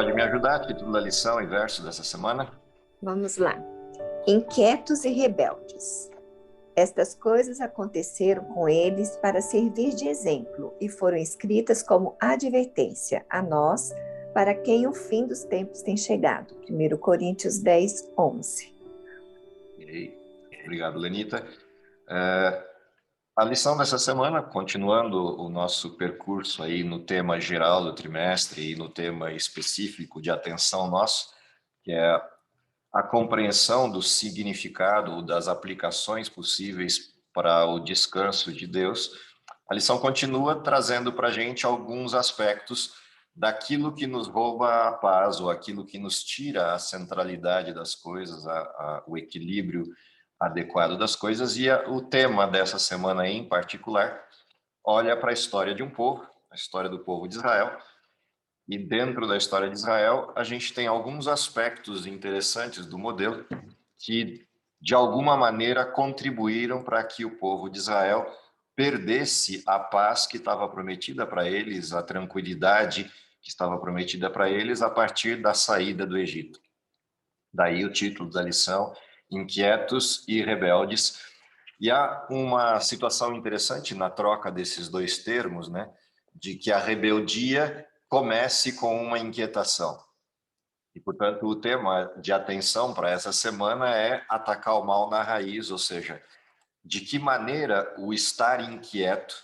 pode me ajudar? Título da lição e verso dessa semana? Vamos lá. Inquietos e rebeldes. Estas coisas aconteceram com eles para servir de exemplo e foram escritas como advertência a nós, para quem o fim dos tempos tem chegado. 1 Coríntios 10, 11. Obrigado, Lenita. A lição dessa semana, continuando o nosso percurso aí no tema geral do trimestre e no tema específico de atenção nosso, que é a compreensão do significado das aplicações possíveis para o descanso de Deus. A lição continua trazendo para a gente alguns aspectos daquilo que nos rouba a paz ou aquilo que nos tira a centralidade das coisas, o equilíbrio adequado das coisas. E o tema dessa semana em particular olha para a história de um povo, a história do povo de Israel. E dentro da história de Israel, a gente tem alguns aspectos interessantes do modelo que, de alguma maneira, contribuíram para que o povo de Israel perdesse a paz que estava prometida para eles, a tranquilidade que estava prometida para eles a partir da saída do Egito. Daí o título da lição, Inquietos e Rebeldes. E há uma situação interessante na troca desses dois termos, né? De que a rebeldia comece com uma inquietação. E, portanto, o tema de atenção para essa semana é atacar o mal na raiz, ou seja, de que maneira o estar inquieto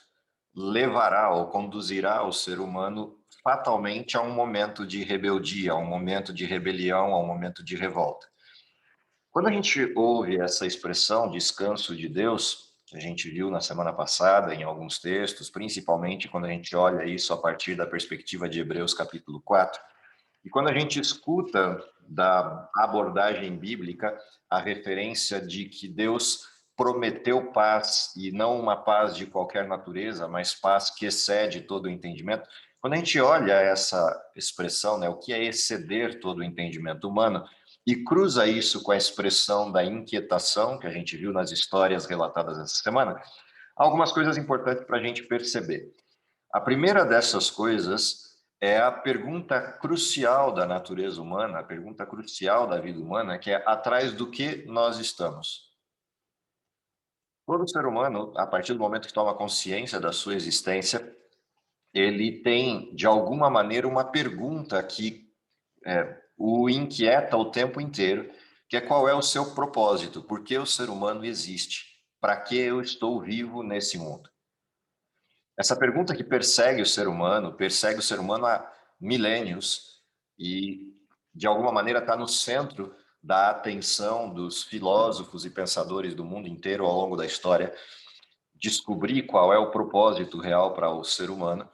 levará ou conduzirá o ser humano fatalmente a um momento de rebeldia, a um momento de rebelião, a um momento de revolta. Quando a gente ouve essa expressão descanso de Deus, que a gente viu na semana passada em alguns textos, principalmente quando a gente olha isso a partir da perspectiva de Hebreus capítulo 4, e quando a gente escuta da abordagem bíblica a referência de que Deus prometeu paz, e não uma paz de qualquer natureza, mas paz que excede todo o entendimento, quando a gente olha essa expressão, né, o que é exceder todo o entendimento humano, e cruza isso com a expressão da inquietação, que a gente viu nas histórias relatadas essa semana, há algumas coisas importantes para a gente perceber. A primeira dessas coisas é a pergunta crucial da natureza humana, a pergunta crucial da vida humana, que é atrás do que nós estamos. Todo ser humano, a partir do momento que toma consciência da sua existência, ele tem, de alguma maneira, uma pergunta que o inquieta o tempo inteiro, que é qual é o seu propósito, por que o ser humano existe, para que eu estou vivo nesse mundo. Essa pergunta que persegue o ser humano há milênios e, de alguma maneira, está no centro da atenção dos filósofos e pensadores do mundo inteiro ao longo da história, descobrir qual é o propósito real para o ser humano.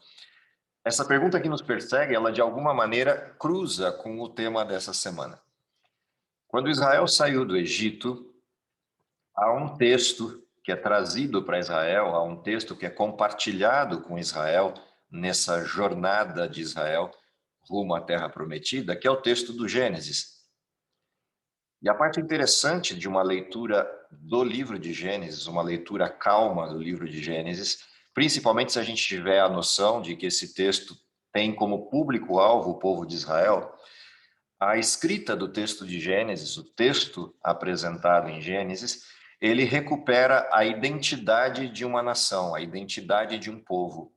Essa pergunta que nos persegue, ela, de alguma maneira, cruza com o tema dessa semana. Quando Israel saiu do Egito, há um texto que é trazido para Israel, há um texto que é compartilhado com Israel nessa jornada de Israel rumo à Terra Prometida, que é o texto do Gênesis. E a parte interessante de uma leitura do livro de Gênesis, uma leitura calma do livro de Gênesis, principalmente se a gente tiver a noção de que esse texto tem como público-alvo o povo de Israel, a escrita do texto de Gênesis, o texto apresentado em Gênesis, ele recupera a identidade de uma nação, a identidade de um povo.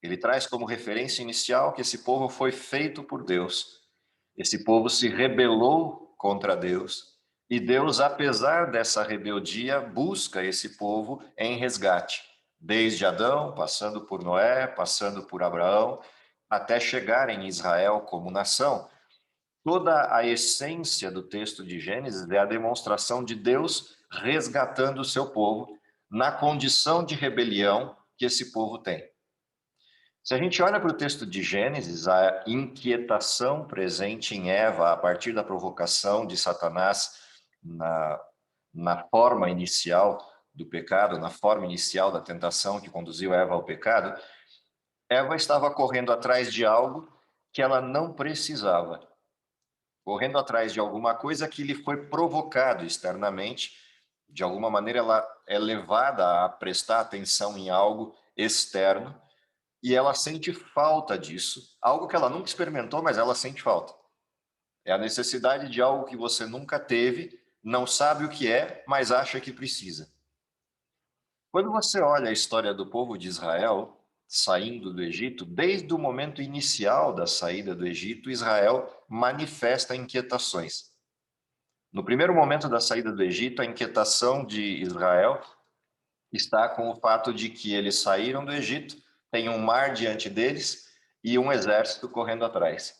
Ele traz como referência inicial que esse povo foi feito por Deus. Esse povo se rebelou contra Deus e Deus, apesar dessa rebeldia, busca esse povo em resgate, desde Adão, passando por Noé, passando por Abraão, até chegar em Israel como nação. Toda a essência do texto de Gênesis é a demonstração de Deus resgatando o seu povo na condição de rebelião que esse povo tem. Se a gente olha para o texto de Gênesis, a inquietação presente em Eva a partir da provocação de Satanás na forma inicial do pecado, na forma inicial da tentação que conduziu Eva ao pecado, Eva estava correndo atrás de algo que ela não precisava, correndo atrás de alguma coisa que lhe foi provocado externamente. De alguma maneira ela é levada a prestar atenção em algo externo, e ela sente falta disso, algo que ela nunca experimentou, mas ela sente falta. É a necessidade de algo que você nunca teve, não sabe o que é, mas acha que precisa. Quando você olha a história do povo de Israel saindo do Egito, desde o momento inicial da saída do Egito, Israel manifesta inquietações. No primeiro momento da saída do Egito, a inquietação de Israel está com o fato de que eles saíram do Egito, tem um mar diante deles e um exército correndo atrás.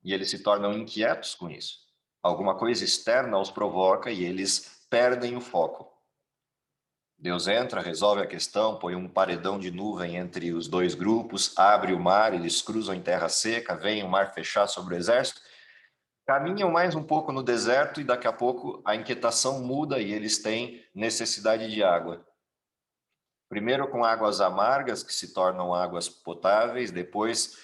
E eles se tornam inquietos com isso. Alguma coisa externa os provoca e eles perdem o foco. Deus entra, resolve a questão, põe um paredão de nuvem entre os dois grupos, abre o mar, eles cruzam em terra seca, vem o mar fechar sobre o exército, caminham mais um pouco no deserto e daqui a pouco a inquietação muda e eles têm necessidade de água. Primeiro com águas amargas, que se tornam águas potáveis, depois,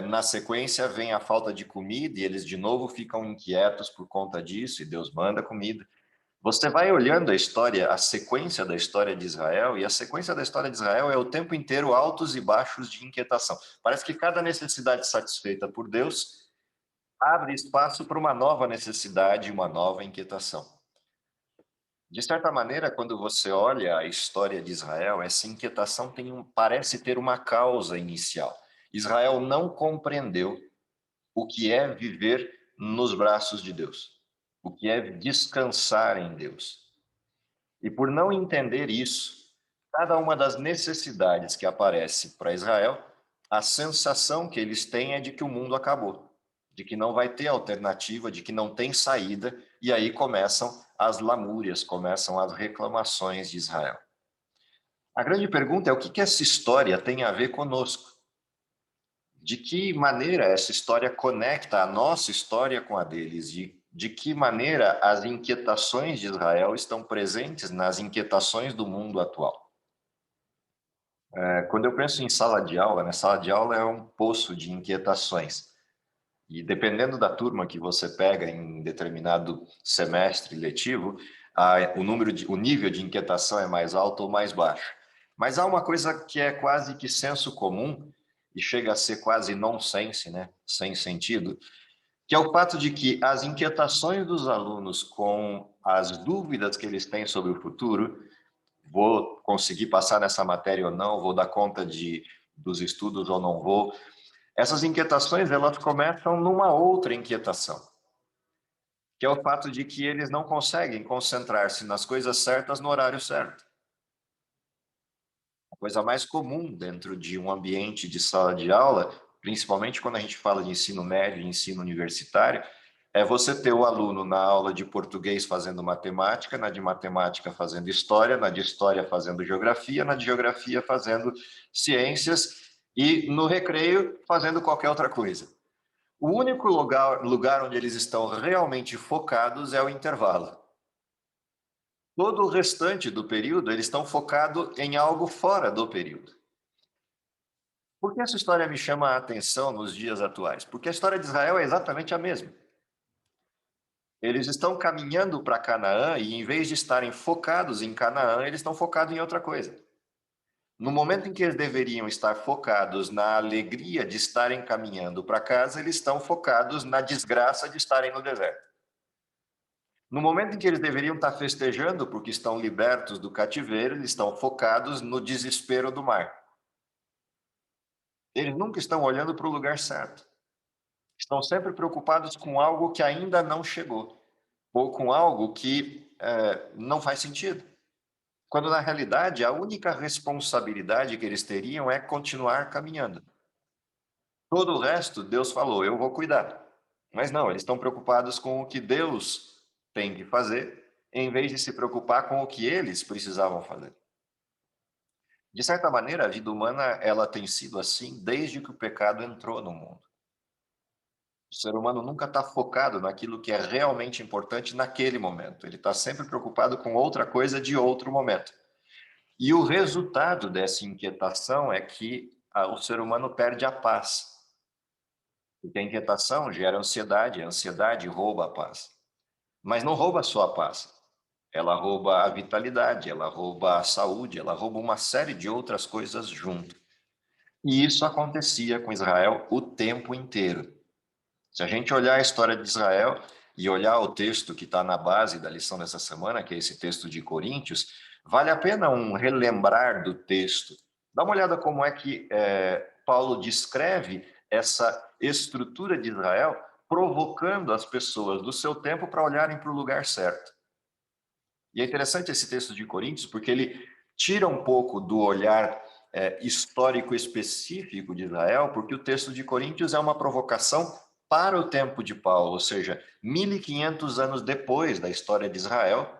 na sequência, vem a falta de comida e eles de novo ficam inquietos por conta disso e Deus manda comida. Você vai olhando a história, a sequência da história de Israel, e a sequência da história de Israel é o tempo inteiro altos e baixos de inquietação. Parece que cada necessidade satisfeita por Deus abre espaço para uma nova necessidade, uma nova inquietação. De certa maneira, quando você olha a história de Israel, essa inquietação parece ter uma causa inicial. Israel não compreendeu o que é viver nos braços de Deus, o que é descansar em Deus. E por não entender isso, cada uma das necessidades que aparece para Israel, a sensação que eles têm é de que o mundo acabou, de que não vai ter alternativa, de que não tem saída, e aí começam as lamúrias, começam as reclamações de Israel. A grande pergunta é o que essa história tem a ver conosco? De que maneira essa história conecta a nossa história com a deles? De que maneira as inquietações de Israel estão presentes nas inquietações do mundo atual? Quando eu penso em sala de aula, né, sala de aula é um poço de inquietações. E dependendo da turma que você pega em determinado semestre letivo, o nível de inquietação é mais alto ou mais baixo. Mas há uma coisa que é quase que senso comum, e chega a ser quase nonsense, né? Sem sentido, que é o fato de que as inquietações dos alunos com as dúvidas que eles têm sobre o futuro, vou conseguir passar nessa matéria ou não, vou dar conta dos estudos ou não vou, essas inquietações elas começam numa outra inquietação, que é o fato de que eles não conseguem concentrar-se nas coisas certas no horário certo. A coisa mais comum dentro de um ambiente de sala de aula, principalmente quando a gente fala de ensino médio e ensino universitário, é você ter o aluno na aula de português fazendo matemática, na de matemática fazendo história, na de história fazendo geografia, na de geografia fazendo ciências e no recreio fazendo qualquer outra coisa. O único lugar onde eles estão realmente focados é o intervalo. Todo o restante do período, eles estão focados em algo fora do período. Por que essa história me chama a atenção nos dias atuais? Porque a história de Israel é exatamente a mesma. Eles estão caminhando para Canaã e, em vez de estarem focados em Canaã, eles estão focados em outra coisa. No momento em que eles deveriam estar focados na alegria de estarem caminhando para casa, eles estão focados na desgraça de estarem no deserto. No momento em que eles deveriam estar festejando porque estão libertos do cativeiro, eles estão focados no desespero do mar. Eles nunca estão olhando para o lugar certo. Estão sempre preocupados com algo que ainda não chegou, ou com algo que não faz sentido. Quando, na realidade, a única responsabilidade que eles teriam é continuar caminhando. Todo o resto, Deus falou, eu vou cuidar. Mas não, eles estão preocupados com o que Deus tem que fazer, em vez de se preocupar com o que eles precisavam fazer. De certa maneira, a vida humana ela tem sido assim desde que o pecado entrou no mundo. O ser humano nunca está focado naquilo que é realmente importante naquele momento. Ele está sempre preocupado com outra coisa de outro momento. E o resultado dessa inquietação é que o ser humano perde a paz. Porque a inquietação gera ansiedade, a ansiedade rouba a paz. Mas não rouba só a paz. Ela rouba a vitalidade, ela rouba a saúde, ela rouba uma série de outras coisas junto. E isso acontecia com Israel o tempo inteiro. Se a gente olhar a história de Israel e olhar o texto que está na base da lição dessa semana, que é esse texto de Coríntios, vale a pena um relembrar do texto. Dá uma olhada como é que Paulo descreve essa estrutura de Israel, provocando as pessoas do seu tempo para olharem para o lugar certo. E é interessante esse texto de Coríntios, porque ele tira um pouco do olhar histórico específico de Israel, porque o texto de Coríntios é uma provocação para o tempo de Paulo, ou seja, 1500 anos depois da história de Israel,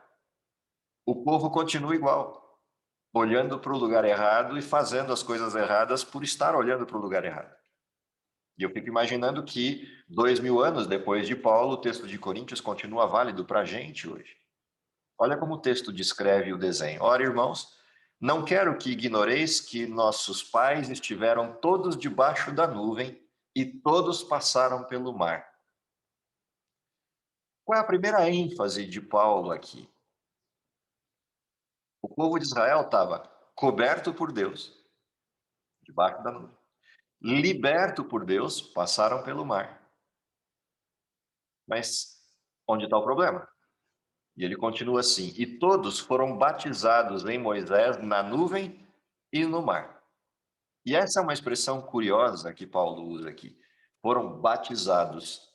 o povo continua igual, olhando para o lugar errado e fazendo as coisas erradas por estar olhando para o lugar errado. E eu fico imaginando que 2000 anos depois de Paulo, o texto de Coríntios continua válido para a gente hoje. Olha como o texto descreve o desenho. Ora, irmãos, não quero que ignoreis que nossos pais estiveram todos debaixo da nuvem e todos passaram pelo mar. Qual é a primeira ênfase de Paulo aqui? O povo de Israel estava coberto por Deus, debaixo da nuvem. Liberto por Deus, passaram pelo mar. Mas onde está o problema? E ele continua assim: e todos foram batizados em Moisés na nuvem e no mar. E essa é uma expressão curiosa que Paulo usa aqui. Foram batizados.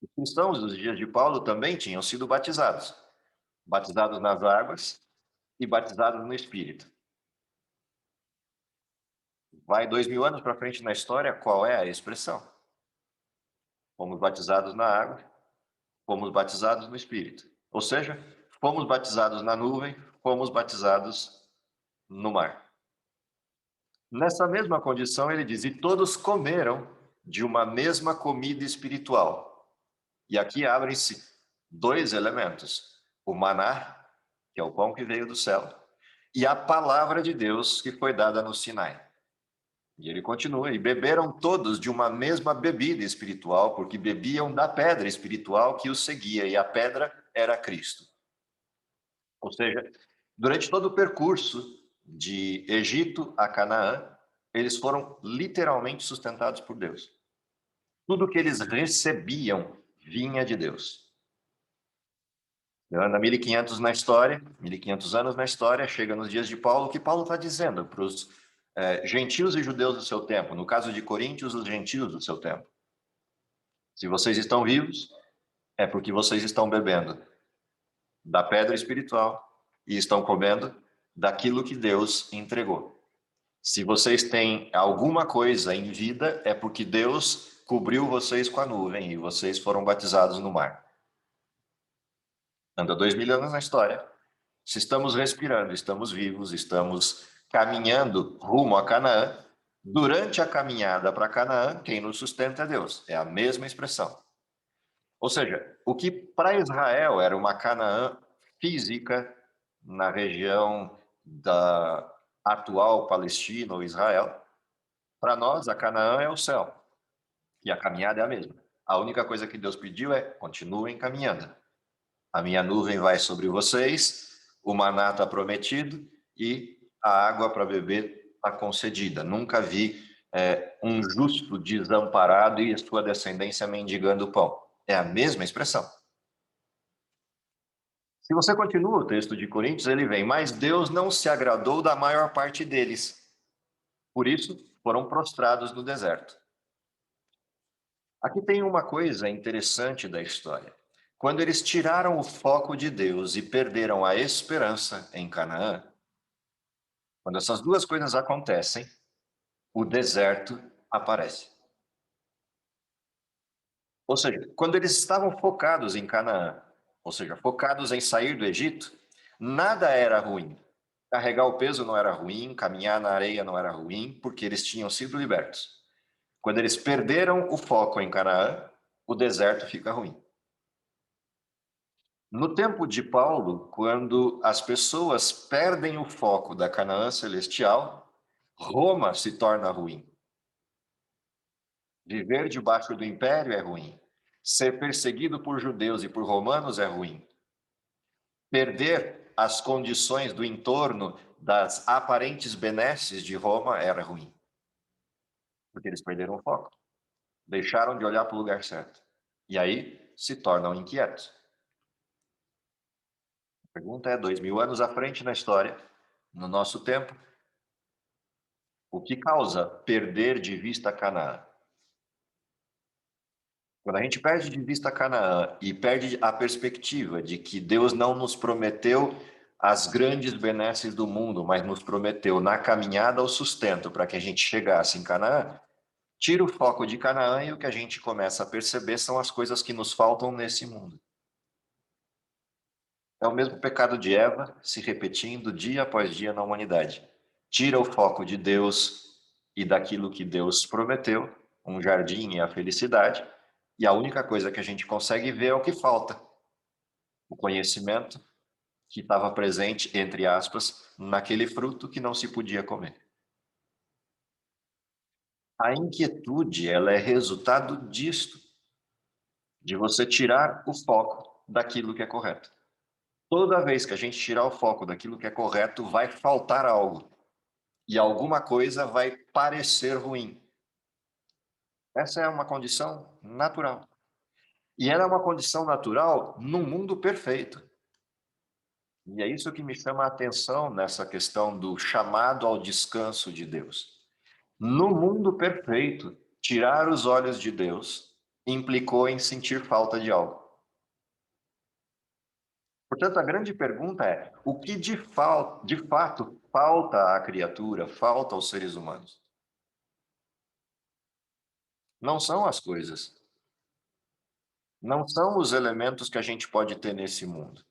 Os cristãos dos dias de Paulo também tinham sido batizados. Batizados nas águas e batizados no Espírito. Vai 2000 anos para frente na história, qual é a expressão? Fomos batizados na água, fomos batizados no Espírito. Ou seja, fomos batizados na nuvem, fomos batizados no mar. Nessa mesma condição, ele diz: e todos comeram de uma mesma comida espiritual. E aqui abrem-se dois elementos: o maná, que é o pão que veio do céu, e a palavra de Deus que foi dada no Sinai. E ele continua: e beberam todos de uma mesma bebida espiritual, porque bebiam da pedra espiritual que os seguia, e a pedra era Cristo. Ou seja, durante todo o percurso de Egito a Canaã, eles foram literalmente sustentados por Deus. Tudo que eles recebiam vinha de Deus. Anda 1500 na história, 1500 anos na história, chega nos dias de Paulo, o que Paulo está dizendo para os gentios e judeus do seu tempo, no caso de Coríntios, os gentios do seu tempo. Se vocês estão vivos, é porque vocês estão bebendo da pedra espiritual e estão comendo daquilo que Deus entregou. Se vocês têm alguma coisa em vida, é porque Deus cobriu vocês com a nuvem e vocês foram batizados no mar. Anda 2000 anos na história. Se estamos respirando, estamos vivos, estamos caminhando rumo a Canaã, durante a caminhada para Canaã, quem nos sustenta é Deus. É a mesma expressão. Ou seja, o que para Israel era uma Canaã física na região da atual Palestina ou Israel, para nós a Canaã é o céu. E a caminhada é a mesma. A única coisa que Deus pediu é: continuem caminhando. A minha nuvem vai sobre vocês, o maná está prometido e a água para beber está concedida. Nunca vi um justo desamparado e sua descendência mendigando pão. É a mesma expressão. Se você continua o texto de Coríntios, ele vem: mas Deus não se agradou da maior parte deles. Por isso, foram prostrados no deserto. Aqui tem uma coisa interessante da história. Quando eles tiraram o foco de Deus e perderam a esperança em Canaã, quando essas duas coisas acontecem, o deserto aparece. Ou seja, quando eles estavam focados em Canaã, ou seja, focados em sair do Egito, nada era ruim. Carregar o peso não era ruim, caminhar na areia não era ruim, porque eles tinham sido libertos. Quando eles perderam o foco em Canaã, o deserto fica ruim. No tempo de Paulo, quando as pessoas perdem o foco da Canaã celestial, Roma se torna ruim. Viver debaixo do império é ruim. Ser perseguido por judeus e por romanos é ruim. Perder as condições do entorno das aparentes benesses de Roma era ruim, porque eles perderam o foco, deixaram de olhar para o lugar certo. E aí se tornam inquietos. A pergunta é, 2000 anos à frente na história, no nosso tempo, o que causa perder de vista Canaã? Quando a gente perde de vista Canaã e perde a perspectiva de que Deus não nos prometeu as grandes benesses do mundo, mas nos prometeu na caminhada o sustento para que a gente chegasse em Canaã, tira o foco de Canaã e o que a gente começa a perceber são as coisas que nos faltam nesse mundo. É o mesmo pecado de Eva se repetindo dia após dia na humanidade. Tira o foco de Deus e daquilo que Deus prometeu, um jardim e a felicidade, e a única coisa que a gente consegue ver é o que falta. O conhecimento que estava presente, entre aspas, naquele fruto que não se podia comer. A inquietude, ela é resultado disto, de você tirar o foco daquilo que é correto. Toda vez que a gente tirar o foco daquilo que é correto, vai faltar algo. E alguma coisa vai parecer ruim. Essa é uma condição natural. E ela é uma condição natural num mundo perfeito. E é isso que me chama a atenção nessa questão do chamado ao descanso de Deus. No mundo perfeito, tirar os olhos de Deus implicou em sentir falta de algo. Portanto, a grande pergunta é: o que de fato falta à criatura, falta aos seres humanos? Não são as coisas, não são os elementos que a gente pode ter nesse mundo,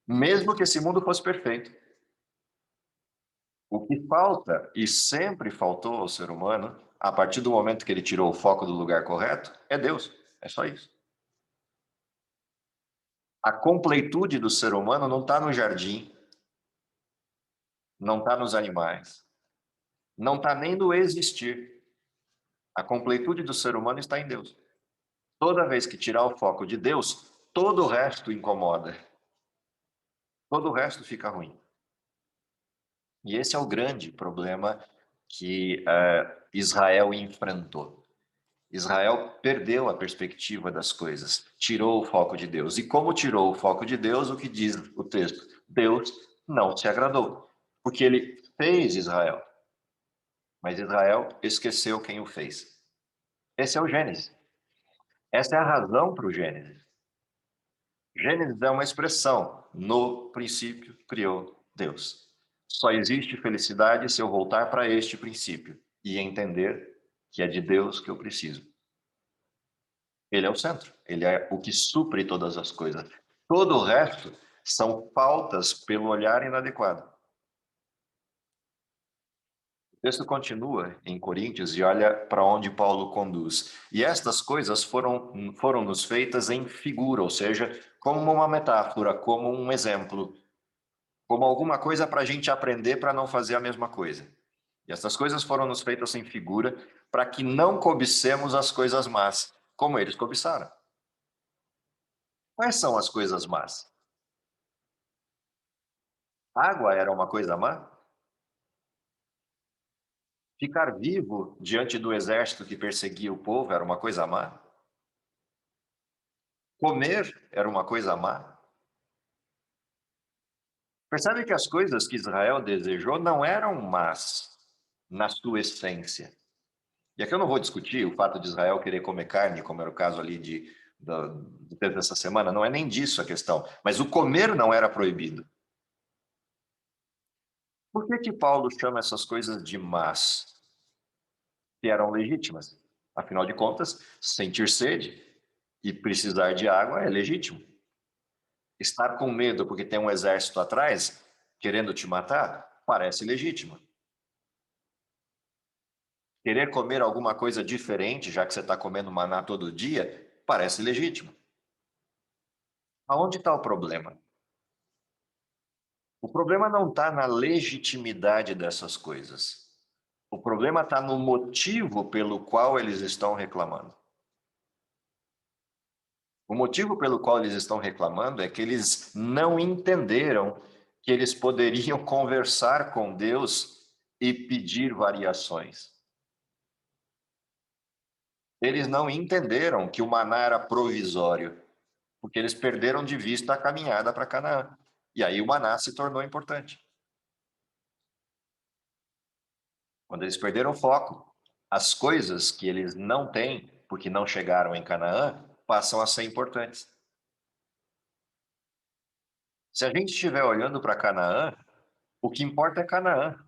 mesmo que esse mundo fosse perfeito. O que falta, e sempre faltou ao ser humano, a partir do momento que ele tirou o foco do lugar correto, é Deus. É só isso. A completude do ser humano não está no jardim, não está nos animais, não está nem no existir. A completude do ser humano está em Deus. Toda vez que tirar o foco de Deus, todo o resto incomoda. Todo o resto fica ruim. E esse é o grande problema que Israel enfrentou. Israel perdeu a perspectiva das coisas, tirou o foco de Deus. E como tirou o foco de Deus, o que diz o texto? Deus não se agradou, porque ele fez Israel, mas Israel esqueceu quem o fez. Esse é o Gênesis. Essa é a razão para o Gênesis. Gênesis é uma expressão. No princípio criou Deus. Só existe felicidade se eu voltar para este princípio e entender que é de Deus que eu preciso. Ele é o centro, ele é o que supre todas as coisas. Todo o resto são pautas pelo olhar inadequado. O texto continua em Coríntios e olha para onde Paulo conduz. E estas coisas foram-nos feitas em figura, ou seja, como uma metáfora, como um exemplo, como alguma coisa para a gente aprender para não fazer a mesma coisa. E essas coisas foram-nos feitas em figura para que não cobicemos as coisas más, como eles cobiçaram. Quais são as coisas más? Água era uma coisa má? Ficar vivo diante do exército que perseguia o povo era uma coisa má? Comer era uma coisa má? Percebe que as coisas que Israel desejou não eram más na sua essência. E aqui eu não vou discutir o fato de Israel querer comer carne, como era o caso ali do texto dessa semana, não é nem disso a questão. Mas o comer não era proibido. Por que Paulo chama essas coisas de más? Que eram legítimas. Afinal de contas, sentir sede e precisar de água é legítimo. Estar com medo porque tem um exército atrás querendo te matar parece legítimo. Querer comer alguma coisa diferente, já que você está comendo maná todo dia, parece legítimo. Aonde está o problema? O problema não está na legitimidade dessas coisas. O problema está no motivo pelo qual eles estão reclamando. O motivo pelo qual eles estão reclamando é que eles não entenderam que eles poderiam conversar com Deus e pedir variações. Eles não entenderam que o maná era provisório, porque eles perderam de vista a caminhada para Canaã. E aí o maná se tornou importante. Quando eles perderam o foco, as coisas que eles não têm, porque não chegaram em Canaã, passam a ser importantes. Se a gente estiver olhando para Canaã, o que importa é Canaã.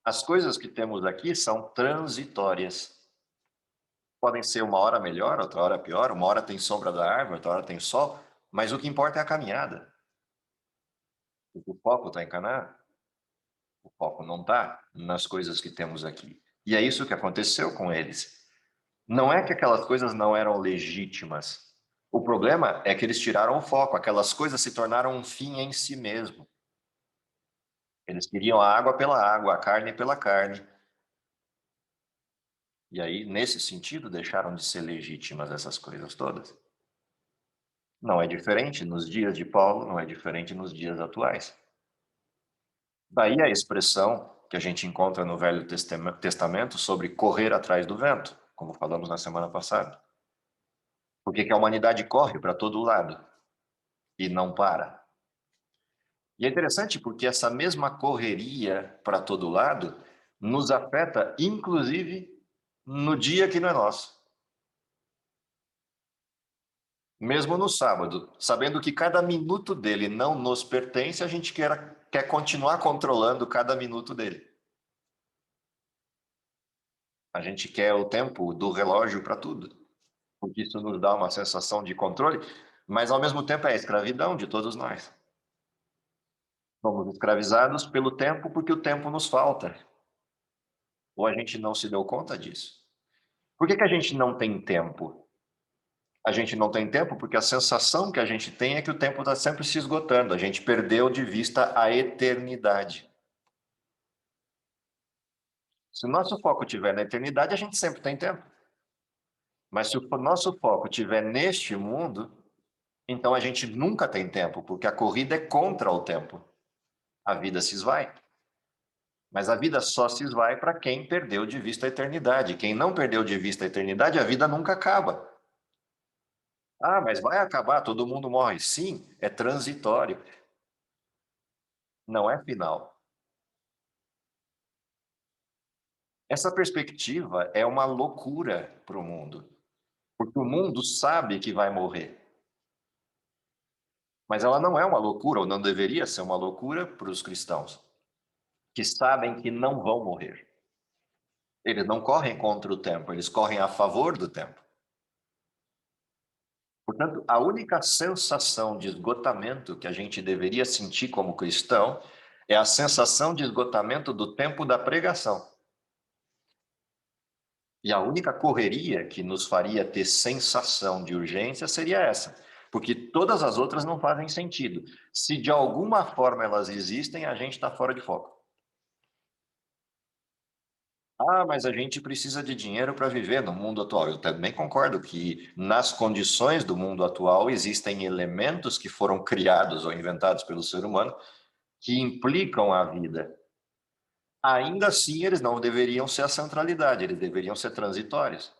As coisas que temos aqui são transitórias. Podem ser uma hora melhor, outra hora pior, uma hora tem sombra da árvore, outra hora tem sol, mas o que importa é a caminhada. O foco está em Canaã, o foco não está nas coisas que temos aqui. E é isso que aconteceu com eles. Não é que aquelas coisas não eram legítimas. O problema é que eles tiraram o foco, aquelas coisas se tornaram um fim em si mesmo. Eles queriam a água pela água, a carne pela carne. E aí, nesse sentido, deixaram de ser legítimas essas coisas todas. Não é diferente nos dias de Paulo, não é diferente nos dias atuais. Daí a expressão que a gente encontra no Velho Testamento sobre correr atrás do vento, como falamos na semana passada. Porque que a humanidade corre para todo lado e não para. E é interessante porque essa mesma correria para todo lado nos afeta, inclusive, no dia que não é nosso. Mesmo no sábado, sabendo que cada minuto dele não nos pertence, a gente quer continuar controlando cada minuto dele. A gente quer o tempo do relógio para tudo, porque isso nos dá uma sensação de controle, mas ao mesmo tempo é a escravidão de todos nós. Somos escravizados pelo tempo porque o tempo nos falta. Ou a gente não se deu conta disso? Por que a gente não tem tempo? A gente não tem tempo porque a sensação que a gente tem é que o tempo está sempre se esgotando. A gente perdeu de vista a eternidade. Se o nosso foco estiver na eternidade, a gente sempre tem tempo. Mas se o nosso foco estiver neste mundo, então a gente nunca tem tempo, porque a corrida é contra o tempo. A vida se esvai. Mas a vida só se esvai para quem perdeu de vista a eternidade. Quem não perdeu de vista a eternidade, a vida nunca acaba. Ah, mas vai acabar, todo mundo morre. Sim, é transitório. Não é final. Essa perspectiva é uma loucura para o mundo, porque o mundo sabe que vai morrer. Mas ela não é uma loucura, ou não deveria ser uma loucura para os cristãos, que sabem que não vão morrer. Eles não correm contra o tempo, eles correm a favor do tempo. Portanto, a única sensação de esgotamento que a gente deveria sentir como cristão é a sensação de esgotamento do tempo da pregação. E a única correria que nos faria ter sensação de urgência seria essa, porque todas as outras não fazem sentido. Se de alguma forma elas existem, a gente está fora de foco. Ah, mas a gente precisa de dinheiro para viver no mundo atual. Eu também concordo que nas condições do mundo atual existem elementos que foram criados ou inventados pelo ser humano que implicam a vida. Ainda assim, eles não deveriam ser a centralidade, eles deveriam ser transitórios.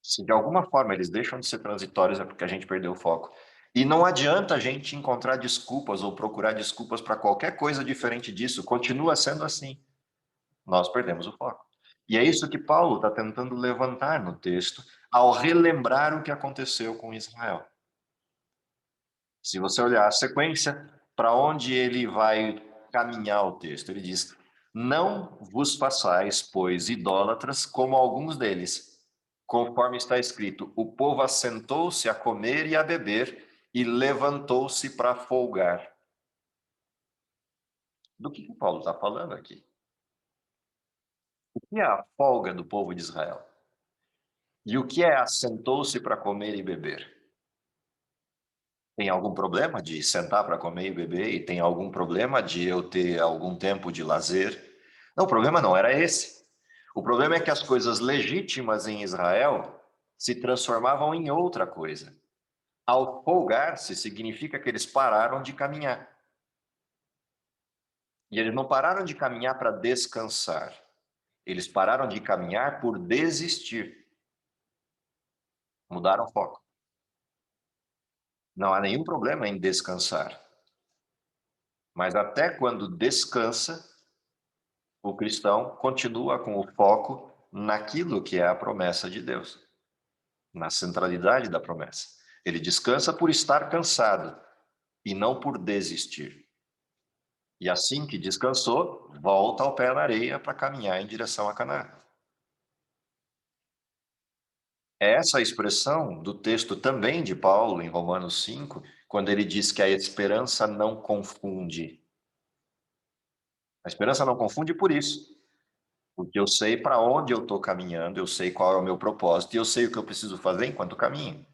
Se de alguma forma eles deixam de ser transitórios, é porque a gente perdeu o foco. E não adianta a gente encontrar desculpas ou procurar desculpas para qualquer coisa diferente disso, continua sendo assim. Nós perdemos o foco. E é isso que Paulo está tentando levantar no texto, ao relembrar o que aconteceu com Israel. Se você olhar a sequência, para onde ele vai caminhar o texto? Ele diz: não vos façais, pois, idólatras como alguns deles, conforme está escrito: o povo assentou-se a comer e a beber e levantou-se para folgar. Do que Paulo está falando aqui? O que é a folga do povo de Israel? E o que é assentou-se para comer e beber? Tem algum problema de sentar para comer e beber? E tem algum problema de eu ter algum tempo de lazer? Não, o problema não era esse. O problema é que as coisas legítimas em Israel se transformavam em outra coisa. Ao folgar-se, significa que eles pararam de caminhar. E eles não pararam de caminhar para descansar. Eles pararam de caminhar por desistir. Mudaram o foco. Não há nenhum problema em descansar. Mas até quando descansa, o cristão continua com o foco naquilo que é a promessa de Deus, na centralidade da promessa. Ele descansa por estar cansado e não por desistir. E assim que descansou, volta ao pé na areia para caminhar em direção a Canaã. É essa a expressão do texto também de Paulo, em Romanos 5, quando ele diz que a esperança não confunde. A esperança não confunde por isso, porque eu sei para onde eu estou caminhando, eu sei qual é o meu propósito e eu sei o que eu preciso fazer enquanto caminho.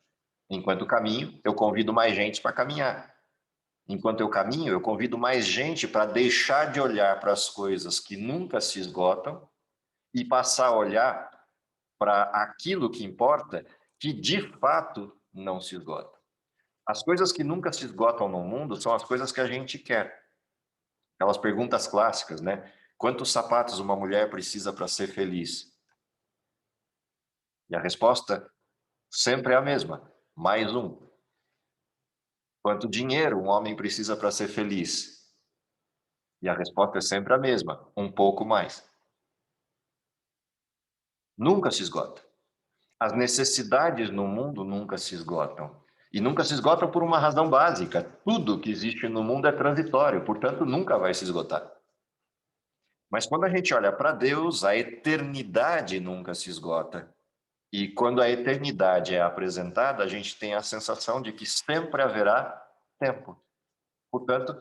Enquanto caminho, eu convido mais gente para caminhar. Enquanto eu caminho, eu convido mais gente para deixar de olhar para as coisas que nunca se esgotam e passar a olhar para aquilo que importa, que de fato não se esgota. As coisas que nunca se esgotam no mundo são as coisas que a gente quer. Aquelas perguntas clássicas, né? Quantos sapatos uma mulher precisa para ser feliz? E a resposta sempre é a mesma: mais um. Quanto dinheiro um homem precisa para ser feliz? E a resposta é sempre a mesma: um pouco mais. Nunca se esgota. As necessidades no mundo nunca se esgotam. E nunca se esgotam por uma razão básica: tudo que existe no mundo é transitório, portanto, nunca vai se esgotar. Mas quando a gente olha para Deus, a eternidade nunca se esgota. E quando a eternidade é apresentada, a gente tem a sensação de que sempre haverá tempo. Portanto,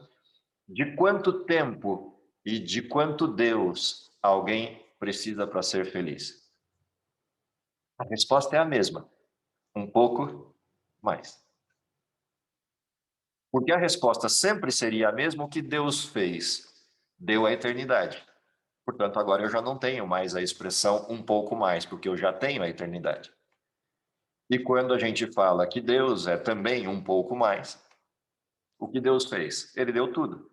de quanto tempo e de quanto Deus alguém precisa para ser feliz? A resposta é a mesma: um pouco mais. Porque a resposta sempre seria a mesma: o que Deus fez? Deu a eternidade. Portanto, agora eu já não tenho mais a expressão um pouco mais, porque eu já tenho a eternidade. E quando a gente fala que Deus é também um pouco mais, o que Deus fez? Ele deu tudo.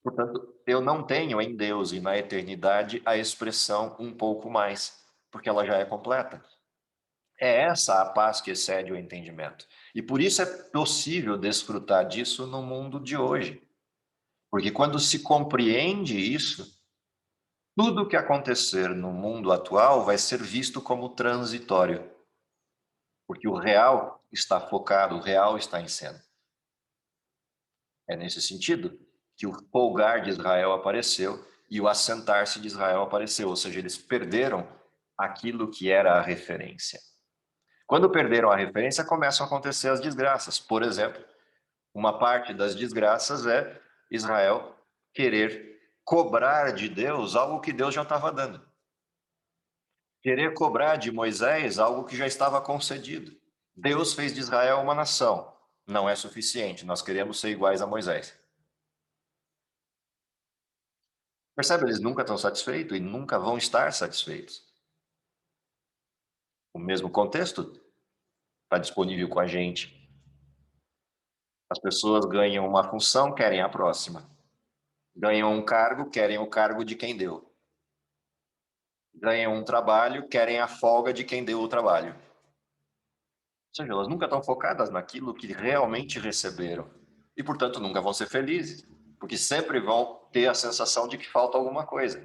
Portanto, eu não tenho em Deus e na eternidade a expressão um pouco mais, porque ela já é completa. É essa a paz que excede o entendimento. E por isso é possível desfrutar disso no mundo de hoje. Porque quando se compreende isso, tudo o que acontecer no mundo atual vai ser visto como transitório. Porque o real está focado, o real está em cena. É nesse sentido que o folgar de Israel apareceu e o assentar-se de Israel apareceu, ou seja, eles perderam aquilo que era a referência. Quando perderam a referência, começam a acontecer as desgraças. Por exemplo, uma parte das desgraças é Israel querer cobrar de Deus algo que Deus já estava dando. Querer cobrar de Moisés algo que já estava concedido. Deus fez de Israel uma nação. Não é suficiente, nós queremos ser iguais a Moisés. Percebe? Eles nunca estão satisfeitos e nunca vão estar satisfeitos. O mesmo contexto está disponível com a gente. As pessoas ganham uma função, querem a próxima. Ganham um cargo, querem o cargo de quem deu. Ganham um trabalho, querem a folga de quem deu o trabalho. Ou seja, elas nunca estão focadas naquilo que realmente receberam. E, portanto, nunca vão ser felizes. Porque sempre vão ter a sensação de que falta alguma coisa.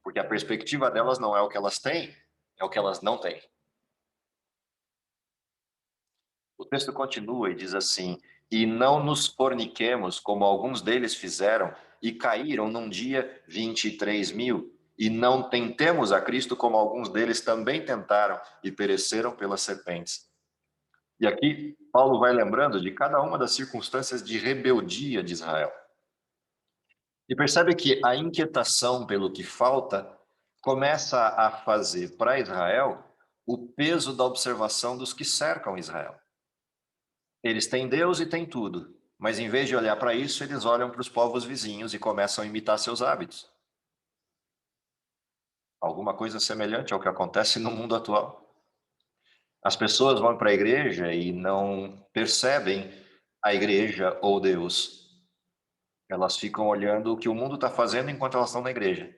Porque a perspectiva delas não é o que elas têm, é o que elas não têm. O texto continua e diz assim: e não nos forniquemos, como alguns deles fizeram, e caíram num dia 23.000. E não tentemos a Cristo, como alguns deles também tentaram e pereceram pelas serpentes. E aqui, Paulo vai lembrando de cada uma das circunstâncias de rebeldia de Israel. E percebe que a inquietação pelo que falta começa a fazer para Israel o peso da observação dos que cercam Israel. Eles têm Deus e têm tudo, mas em vez de olhar para isso, eles olham para os povos vizinhos e começam a imitar seus hábitos. Alguma coisa semelhante ao que acontece no mundo atual. As pessoas vão para a igreja e não percebem a igreja ou Deus. Elas ficam olhando o que o mundo está fazendo enquanto elas estão na igreja.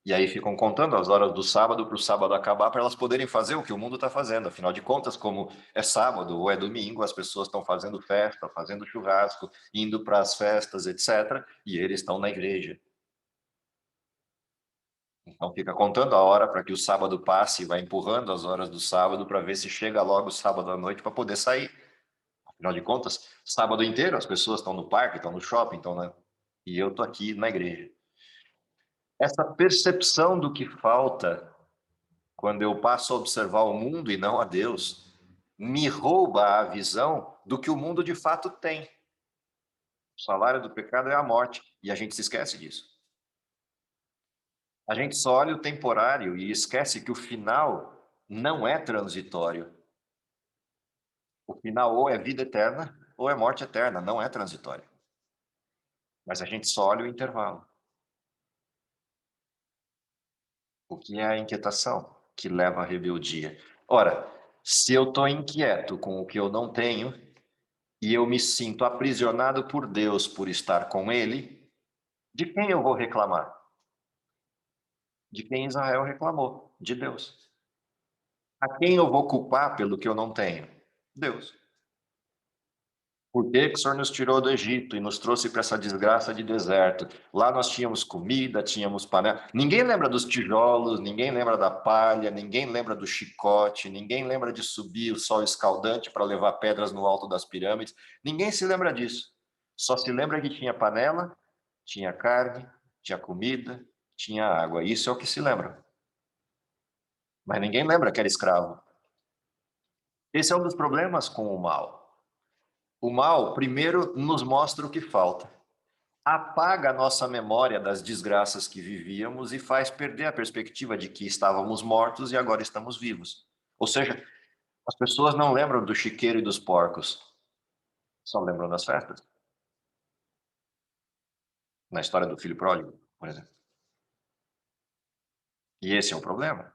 E aí ficam contando as horas do sábado para o sábado acabar para elas poderem fazer o que o mundo está fazendo. Afinal de contas, como é sábado ou é domingo, as pessoas estão fazendo festa, fazendo churrasco, indo para as festas, etc. E eles estão na igreja. Então fica contando a hora para que o sábado passe e vai empurrando as horas do sábado para ver se chega logo o sábado à noite para poder sair. Afinal de contas, sábado inteiro as pessoas estão no parque, estão no shopping, e eu estou aqui na igreja. Essa percepção do que falta quando eu passo a observar o mundo e não a Deus, me rouba a visão do que o mundo de fato tem. O salário do pecado é a morte, e a gente se esquece disso. A gente só olha o temporário e esquece que o final não é transitório. O final ou é vida eterna ou é morte eterna, não é transitório. Mas a gente só olha o intervalo. O que é a inquietação que leva à rebeldia? Ora, se eu estou inquieto com o que eu não tenho, e eu me sinto aprisionado por Deus por estar com Ele, de quem eu vou reclamar? De quem Israel reclamou, de Deus. A quem eu vou culpar pelo que eu não tenho? Deus. Por que o Senhor nos tirou do Egito e nos trouxe para essa desgraça de deserto? Lá nós tínhamos comida, tínhamos panela. Ninguém lembra dos tijolos, ninguém lembra da palha, ninguém lembra do chicote, ninguém lembra de subir o sol escaldante para levar pedras no alto das pirâmides. Ninguém se lembra disso. Só se lembra que tinha panela, tinha carne, tinha comida, tinha água. Isso é o que se lembra. Mas ninguém lembra que era escravo. Esse é um dos problemas com o mal. O mal, primeiro, nos mostra o que falta. Apaga a nossa memória das desgraças que vivíamos e faz perder a perspectiva de que estávamos mortos e agora estamos vivos. Ou seja, as pessoas não lembram do chiqueiro e dos porcos, só lembram das festas. Na história do filho pródigo, por exemplo. E esse é o problema.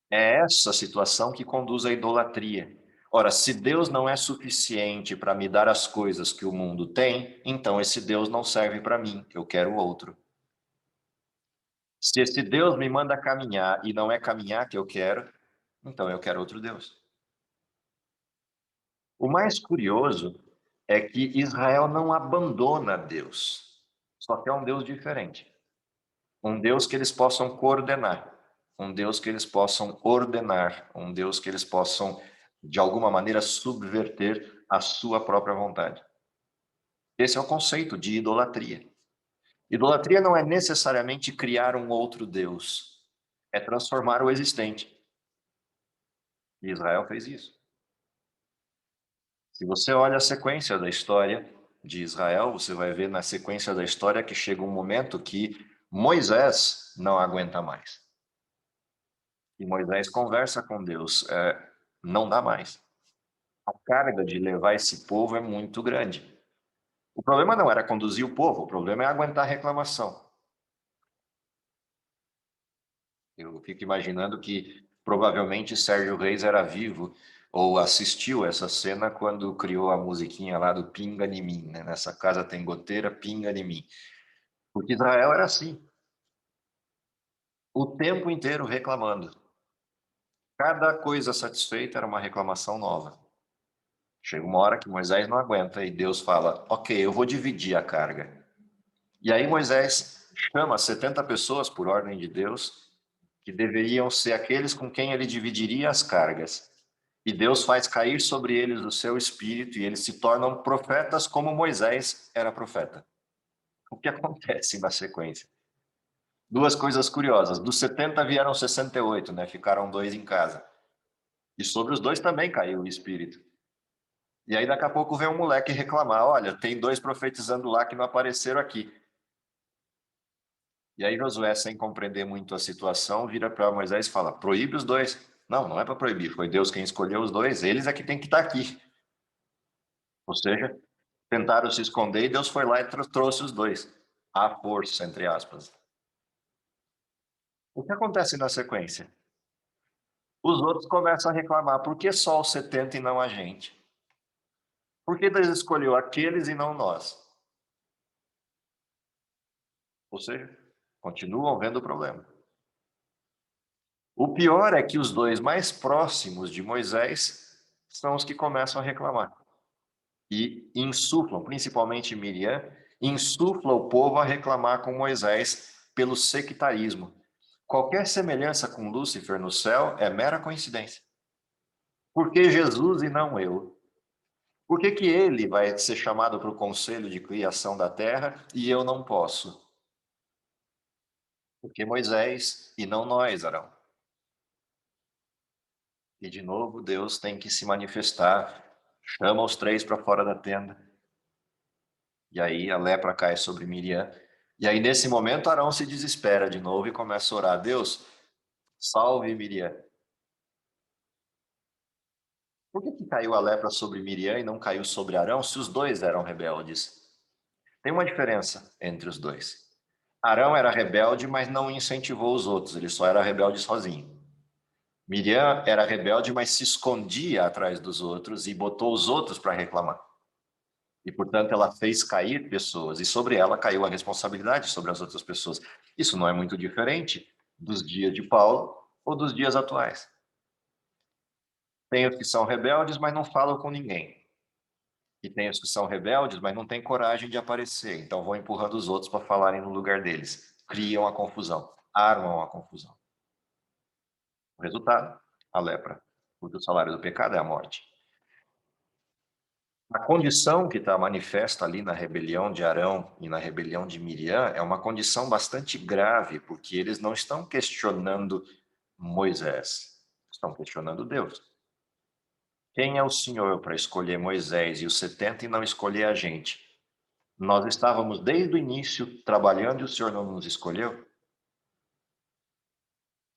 É essa situação que conduz à idolatria. Ora, se Deus não é suficiente para me dar as coisas que o mundo tem, então esse Deus não serve para mim, eu quero outro. Se esse Deus me manda caminhar e não é caminhar que eu quero, então eu quero outro Deus. O mais curioso é que Israel não abandona Deus, só que é um Deus diferente. Um Deus que eles possam coordenar, um Deus que eles possam ordenar, um Deus que eles possam, de alguma maneira, subverter a sua própria vontade. Esse é o conceito de idolatria. Idolatria não é necessariamente criar um outro Deus, é transformar o existente. E Israel fez isso. Se você olha a sequência da história de Israel, você vai ver na sequência da história que chega um momento que Moisés não aguenta mais. E Moisés conversa com Deus, não dá mais. A carga de levar esse povo é muito grande. O problema não era conduzir o povo, o problema é aguentar a reclamação. Eu fico imaginando que provavelmente Sérgio Reis era vivo ou assistiu essa cena quando criou a musiquinha lá do Pinga em mim, né? Nessa casa tem goteira, pinga em mim. Porque Israel era assim, o tempo inteiro reclamando. Cada coisa satisfeita era uma reclamação nova. Chega uma hora que Moisés não aguenta e Deus fala: ok, eu vou dividir a carga. E aí Moisés chama 70 pessoas, por ordem de Deus, que deveriam ser aqueles com quem ele dividiria as cargas. E Deus faz cair sobre eles o seu espírito e eles se tornam profetas como Moisés era profeta. O que acontece na sequência? Duas coisas curiosas. Dos 70 vieram 68, né? Ficaram dois em casa. E sobre os dois também caiu o espírito. E aí daqui a pouco vem um moleque reclamar: olha, tem dois profetizando lá que não apareceram aqui. E aí Josué, sem compreender muito a situação, vira para Moisés e fala: proíbe os dois. Não, não é para proibir, foi Deus quem escolheu os dois, eles é que tem que estar aqui. Ou seja, tentaram se esconder e Deus foi lá e trouxe os dois. À força, entre aspas. O que acontece na sequência? Os outros começam a reclamar, por que só os 70 e não a gente? Por que Deus escolheu aqueles e não nós? Ou seja, continuam vendo o problema. O pior é que os dois mais próximos de Moisés são os que começam a reclamar. E insuflam, principalmente Miriam, insufla o povo a reclamar com Moisés pelo sectarismo. Qualquer semelhança com Lúcifer no céu é mera coincidência. Por que Jesus e não eu? Por que que ele vai ser chamado para o conselho de criação da terra e eu não posso? Porque Moisés e não nós, Arão. E de novo Deus tem que se manifestar, chama os três para fora da tenda. E aí a lepra cai sobre Miriam. E aí nesse momento Arão se desespera de novo e começa a orar: Deus, salve Miriam. Por que que caiu a lepra sobre Miriam e não caiu sobre Arão, se os dois eram rebeldes? Tem uma diferença entre os dois. Arão era rebelde, mas não incentivou os outros, ele só era rebelde sozinho. Miriam era rebelde, mas se escondia atrás dos outros e botou os outros para reclamar. E, portanto, ela fez cair pessoas, e sobre ela caiu a responsabilidade sobre as outras pessoas. Isso não é muito diferente dos dias de Paulo ou dos dias atuais. Tem os que são rebeldes, mas não falam com ninguém. E tem os que são rebeldes, mas não têm coragem de aparecer. Então vão empurrando os outros para falarem no lugar deles. Criam a confusão, armam a confusão. O resultado, a lepra. Porque o salário do pecado é a morte. A condição que está manifesta ali na rebelião de Arão e na rebelião de Miriam é uma condição bastante grave, porque eles não estão questionando Moisés, estão questionando Deus. Quem é o Senhor para escolher Moisés e os 70 e não escolher a gente? Nós estávamos desde o início trabalhando e o Senhor não nos escolheu?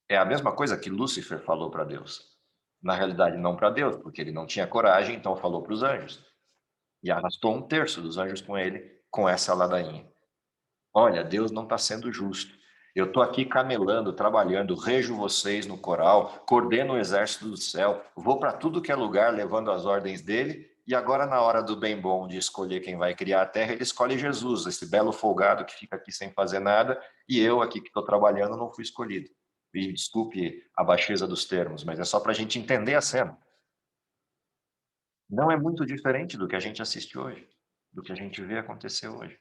É a mesma coisa que Lúcifer falou para Deus. Na realidade, não para Deus, porque ele não tinha coragem, então falou para os anjos. E arrastou um terço dos anjos com ele, com essa ladainha. Olha, Deus não está sendo justo. Eu estou aqui camelando, trabalhando, rejo vocês no coral, coordeno o exército do céu, vou para tudo que é lugar levando as ordens dele, e agora, na hora do bem bom de escolher quem vai criar a terra, ele escolhe Jesus, esse belo folgado que fica aqui sem fazer nada, e eu aqui que estou trabalhando não fui escolhido. E desculpe a baixeza dos termos, mas é só para a gente entender a cena. Não é muito diferente do que a gente assiste hoje, do que a gente vê acontecer hoje.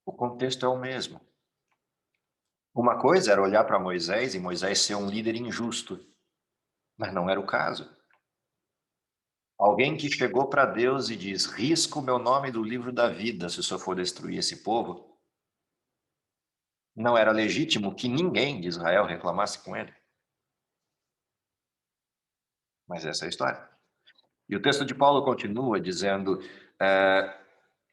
O contexto é o mesmo. Uma coisa era olhar para Moisés e Moisés ser um líder injusto, mas não era o caso. Alguém que chegou para Deus e diz: risco o meu nome do livro da vida se o senhor for destruir esse povo. Não era legítimo que ninguém de Israel reclamasse com ele. Mas essa é a história. E o texto de Paulo continua dizendo: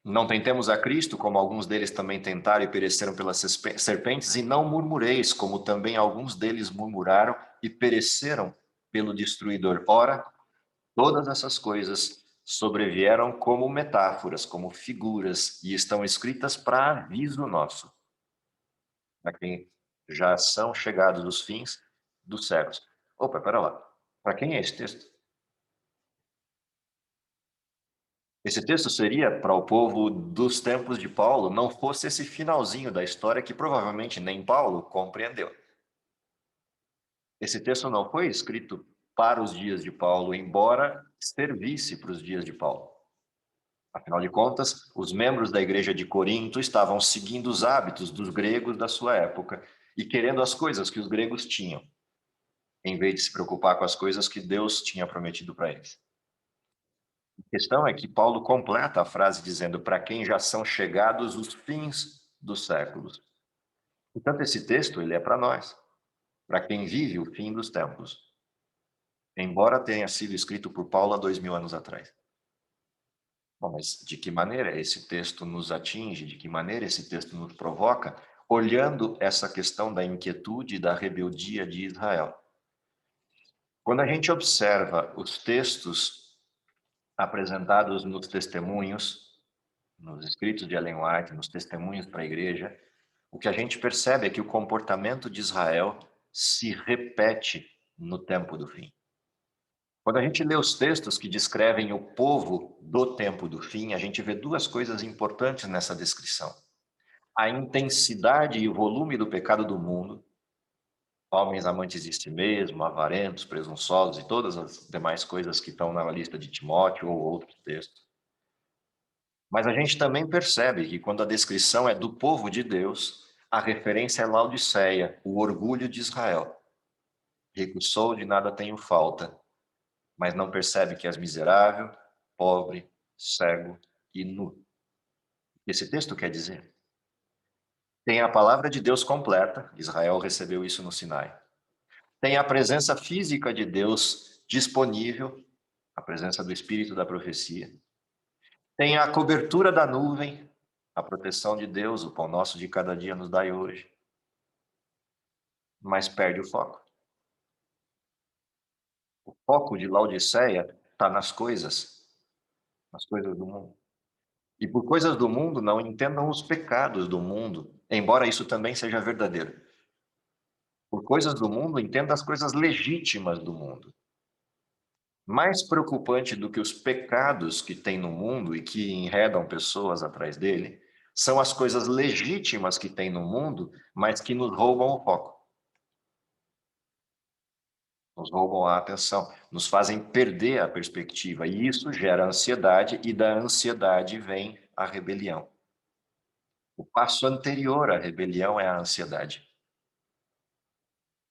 não tentemos a Cristo, como alguns deles também tentaram e pereceram pelas serpentes, e não murmureis, como também alguns deles murmuraram e pereceram pelo destruidor. Ora, todas essas coisas sobrevieram como metáforas, como figuras, e estão escritas para aviso nosso, para quem já são chegados os fins dos séculos. Opa, pera lá. Para quem é esse texto? Esse texto seria para o povo dos tempos de Paulo, não fosse esse finalzinho da história que provavelmente nem Paulo compreendeu. Esse texto não foi escrito para os dias de Paulo, embora servisse para os dias de Paulo. Afinal de contas, os membros da igreja de Corinto estavam seguindo os hábitos dos gregos da sua época e querendo as coisas que os gregos tinham, em vez de se preocupar com as coisas que Deus tinha prometido para eles. A questão é que Paulo completa a frase dizendo: para quem já são chegados os fins dos séculos. Portanto, esse texto ele é para nós, para quem vive o fim dos tempos, embora tenha sido escrito por Paulo há 2000 anos atrás. Bom, mas de que maneira esse texto nos atinge, de que maneira esse texto nos provoca, olhando essa questão da inquietude e da rebeldia de Israel? Quando a gente observa os textos apresentados nos testemunhos, nos escritos de Ellen White, nos testemunhos para a igreja, o que a gente percebe é que o comportamento de Israel se repete no tempo do fim. Quando a gente lê os textos que descrevem o povo do tempo do fim, a gente vê duas coisas importantes nessa descrição: a intensidade e o volume do pecado do mundo, homens amantes de si mesmo, avarentos, presunçosos e todas as demais coisas que estão na lista de Timóteo ou outros textos. Mas a gente também percebe que quando a descrição é do povo de Deus, a referência é Laodiceia, o orgulho de Israel. Rico sou, de nada tenho falta, mas não percebe que és miserável, pobre, cego e nu. Esse texto quer dizer: tem a palavra de Deus completa, Israel recebeu isso no Sinai. Tem a presença física de Deus disponível, a presença do Espírito da profecia. Tem a cobertura da nuvem, a proteção de Deus, o pão nosso de cada dia nos dai hoje. Mas perde o foco. O foco de Laodiceia está nas coisas do mundo. E por coisas do mundo, não entendam os pecados do mundo, embora isso também seja verdadeiro. Por coisas do mundo, entenda as coisas legítimas do mundo. Mais preocupante do que os pecados que tem no mundo e que enredam pessoas atrás dele, são as coisas legítimas que tem no mundo, mas que nos roubam o foco. Nos roubam a atenção, nos fazem perder a perspectiva, e isso gera ansiedade, e da ansiedade vem a rebelião. O passo anterior à rebelião é a ansiedade.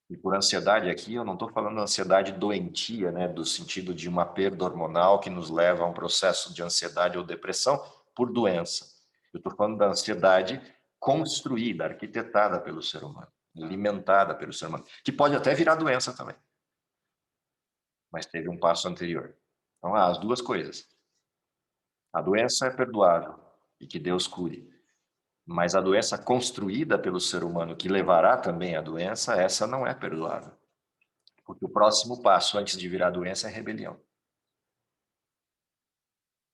E por ansiedade aqui, eu não estou falando ansiedade doentia, né, do sentido de uma perda hormonal que nos leva a um processo de ansiedade ou depressão por doença. Eu estou falando da ansiedade construída, arquitetada pelo ser humano, alimentada pelo ser humano, que pode até virar doença também, mas teve um passo anterior. Então, há as duas coisas. A doença é perdoável e que Deus cure. Mas a doença construída pelo ser humano, que levará também à doença, essa não é perdoável. Porque o próximo passo antes de virar doença é rebelião.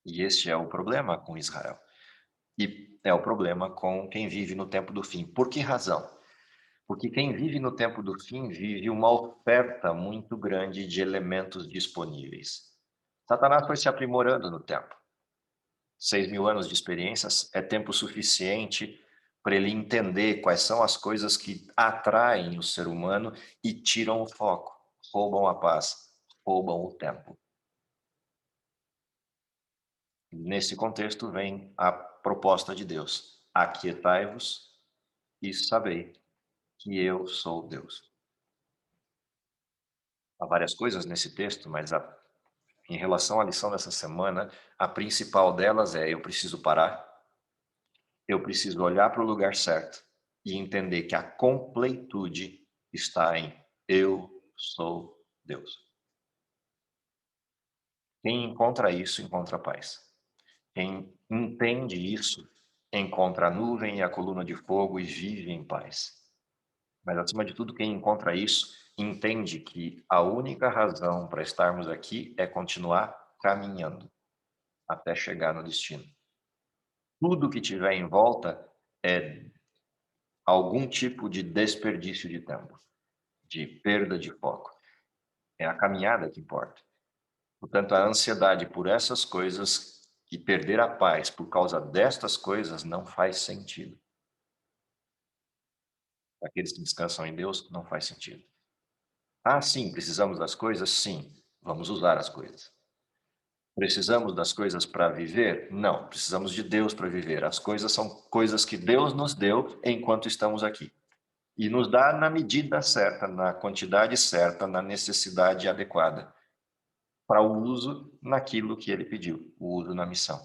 E este é o problema com Israel. E é o problema com quem vive no tempo do fim. Por que razão? Porque quem vive no tempo do fim vive uma oferta muito grande de elementos disponíveis. Satanás foi se aprimorando no tempo. 6.000 anos de experiências é tempo suficiente para ele entender quais são as coisas que atraem o ser humano e tiram o foco, roubam a paz, roubam o tempo. Nesse contexto vem a proposta de Deus: aquietai-vos e sabei que eu sou Deus. Há várias coisas nesse texto, mas em relação à lição dessa semana, a principal delas é: eu preciso parar, eu preciso olhar para o lugar certo e entender que a completude está em eu sou Deus. Quem encontra isso, encontra paz. Quem entende isso, encontra a nuvem e a coluna de fogo e vive em paz. Mas, acima de tudo, quem encontra isso, entende que a única razão para estarmos aqui é continuar caminhando até chegar no destino. Tudo que tiver em volta é algum tipo de desperdício de tempo, de perda de foco. É a caminhada que importa. Portanto, a ansiedade por essas coisas e perder a paz por causa destas coisas não faz sentido. Para aqueles que descansam em Deus, não faz sentido. Ah, sim, precisamos das coisas? Sim, vamos usar as coisas. Precisamos das coisas para viver? Não, precisamos de Deus para viver. As coisas são coisas que Deus nos deu enquanto estamos aqui. E nos dá na medida certa, na quantidade certa, na necessidade adequada, para o uso naquilo que ele pediu, o uso na missão.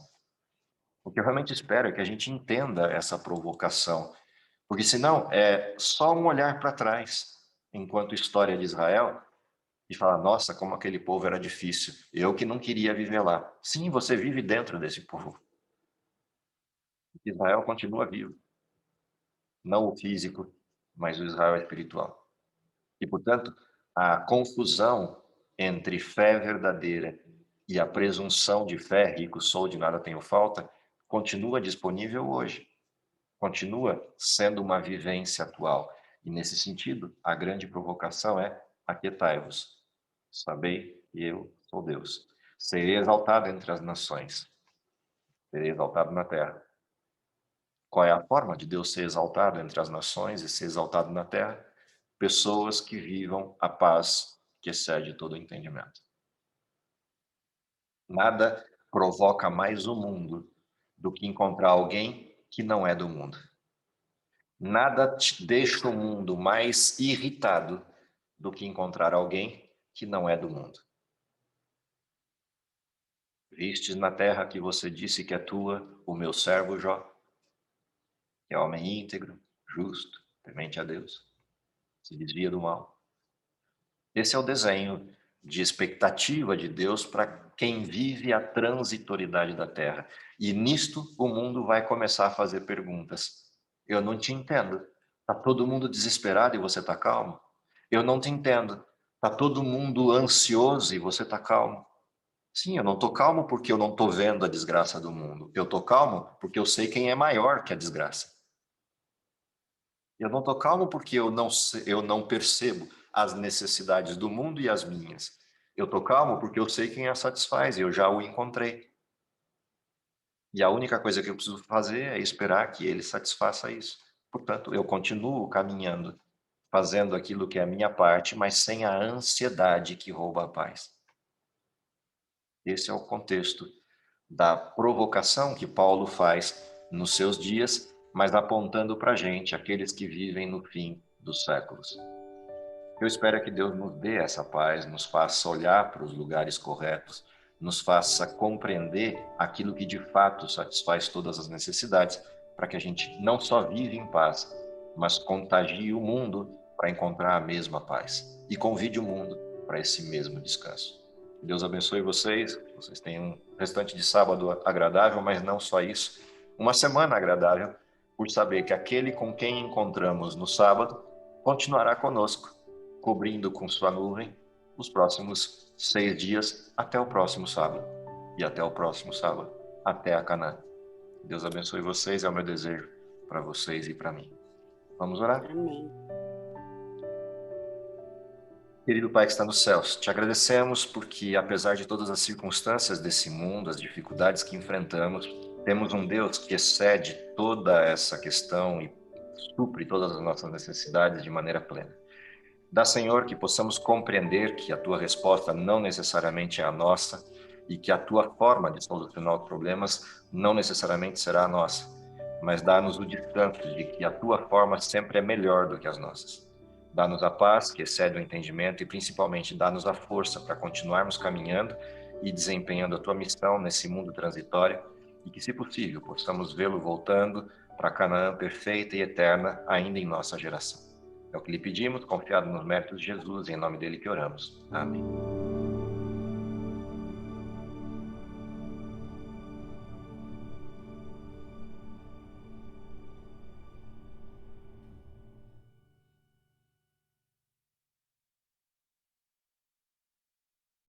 O que eu realmente espero é que a gente entenda essa provocação, porque senão é só um olhar para trás, enquanto história de Israel, e falar: nossa, como aquele povo era difícil, eu que não queria viver lá. Sim, você vive dentro desse povo. Israel continua vivo, não o físico, mas o Israel espiritual. E, portanto, a confusão entre fé verdadeira e a presunção de fé, rico sou, de nada tenho falta, continua disponível hoje. Continua sendo uma vivência atual. E, nesse sentido, a grande provocação é: aquietai-vos, sabei que eu sou Deus. Serei exaltado entre as nações, serei exaltado na terra. Qual é a forma de Deus ser exaltado entre as nações e ser exaltado na terra? Pessoas que vivam a paz que excede todo o entendimento. Nada provoca mais o mundo do que encontrar alguém que não é do mundo. Nada te deixa o mundo mais irritado do que encontrar alguém que não é do mundo. Vistes na terra que você disse que é tua, o meu servo Jó, que é homem íntegro, justo, temente a Deus, se desvia do mal. Esse é o desenho de expectativa de Deus para quem vive a transitoriedade da terra. E nisto o mundo vai começar a fazer perguntas. Eu não te entendo. Está todo mundo desesperado e você está calmo? Eu não te entendo. Está todo mundo ansioso e você está calmo? Sim, eu não estou calmo porque eu não estou vendo a desgraça do mundo. Eu estou calmo porque eu sei quem é maior que a desgraça. Eu não estou calmo porque eu não percebo as necessidades do mundo e as minhas. Eu estou calmo porque eu sei quem a satisfaz e eu já o encontrei. E a única coisa que eu preciso fazer é esperar que ele satisfaça isso. Portanto, eu continuo caminhando, fazendo aquilo que é a minha parte, mas sem a ansiedade que rouba a paz. Esse é o contexto da provocação que Paulo faz nos seus dias, mas apontando para a gente, aqueles que vivem no fim dos séculos. Eu espero que Deus nos dê essa paz, nos faça olhar para os lugares corretos, nos faça compreender aquilo que de fato satisfaz todas as necessidades, para que a gente não só vive em paz, mas contagie o mundo para encontrar a mesma paz e convide o mundo para esse mesmo descanso. Deus abençoe vocês, vocês tenham um restante de sábado agradável, mas não só isso, uma semana agradável, por saber que aquele com quem encontramos no sábado continuará conosco, cobrindo com sua nuvem os próximos 6 dias até o próximo sábado. E até o próximo sábado, até a Canaã. Deus abençoe vocês, é o meu desejo para vocês e para mim. Vamos orar? Amém. Querido Pai que está nos céus, te agradecemos porque, apesar de todas as circunstâncias desse mundo, as dificuldades que enfrentamos, temos um Deus que excede toda essa questão e supre todas as nossas necessidades de maneira plena. Dá, Senhor, que possamos compreender que a tua resposta não necessariamente é a nossa e que a tua forma de solucionar os problemas não necessariamente será a nossa, mas dá-nos o descanso de que a tua forma sempre é melhor do que as nossas. Dá-nos a paz que excede o entendimento e, principalmente, dá-nos a força para continuarmos caminhando e desempenhando a tua missão nesse mundo transitório e que, se possível, possamos vê-lo voltando para a Canaã perfeita e eterna ainda em nossa geração. É o que lhe pedimos, confiado nos méritos de Jesus, e em nome dele que oramos. Amém.